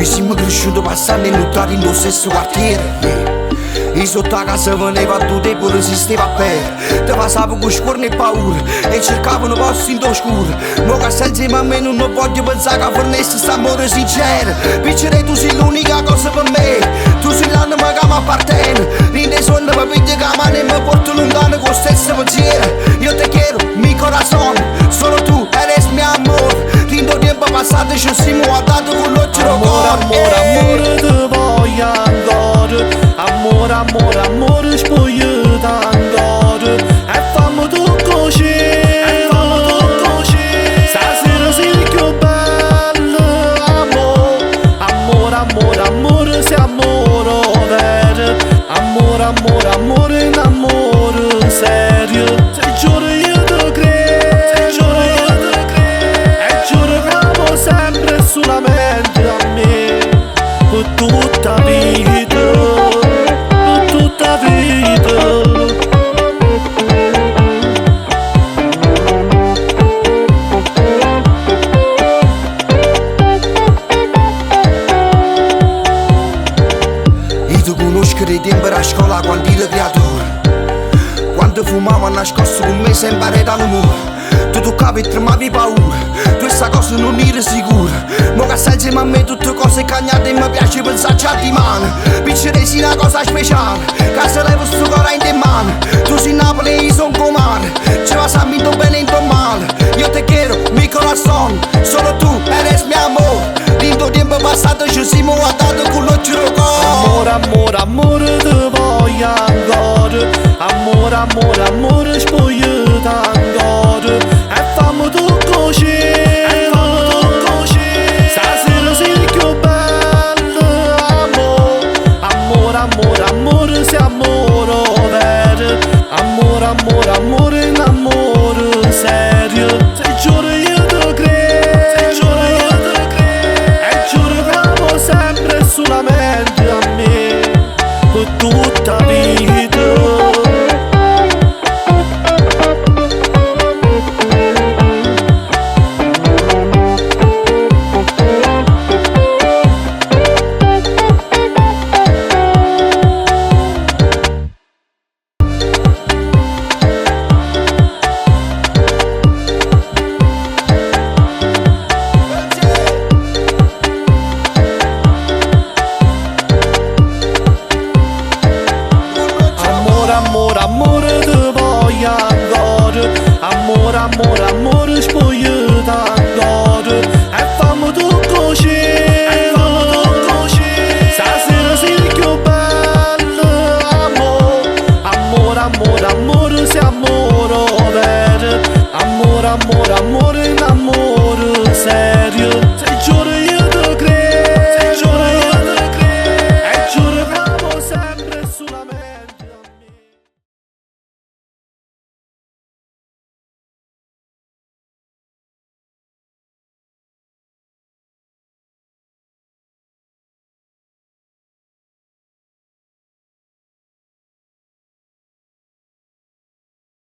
Noi siamo cresciuti passando in nottati nello stesso quartiere. E sotto la casa veniva tu tempo resisteva a per. Te passavo con scuorne e paura e cercavano posti in oscuro. Ma che sei insieme a me non voglio pensare che fornesse st'amore sincero. Piccere tu sei l'unica cosa per me. Tu sei l'anima che mi appartiene. Rinde sonno mi piglia che mano e mi porto lontano con lo stesso pensiero. Io te quiero, mi corazon, solo tu eres mi amor. Rindo tempo passato ci siamo guardati con l'occhio amore, amore, amore, te voglio ancora. Amore, amore, amore, spogliati ancora. E fammi tu così, e fammi tu così. Stasera sei più bello, amore. Amore, amore, amore, sei amore vero. Amore, amore, amore, un amore serio. Se giuro io te credo, se giuro io te credo. E giuro che amo sempre solamente a me. Per tutta vita. Io conosco dei tempi a scuola quando ero creatura. Quando fumavo nascosto con me sempre da l'umore. Tu toccavi e tremavi paura. Tu questa cosa non eri sicura. Ma che sei insieme a me tutte cose cagnate e mi piace pensarci a di mano. Piccere sei una cosa speciale. Che se levo sto cuore in te mano. Tu sei Napoli e io sono comare. Ci va sempre in bene e in male. Io te quiero, mi corazon, solo tu eres mi amor. Rindo tempo passato ci siamo guardati con l'occhio del cuore. Amore, amore, amore, te voglio ancora. Amore, amore, amore, spogliati ancora. E fammi tu così, e fammi tu così. Stasera sei più bello, amore. Amore, amore, amore, sei amore vero. Amore, amore, amore, un amore serio. Se giuro io te credo, se giuro io te credo. E giuro che amo sempre solamente a me. Per tutta vita. Amore, amore, te voglio ancora. Amore, amore, amore, spogliati ancora. E fammi tu così, e fammi tu così. Stasera sei più bello, amore. Amore, amore, amore, sei amore vero. Amore, amore, amore, un amore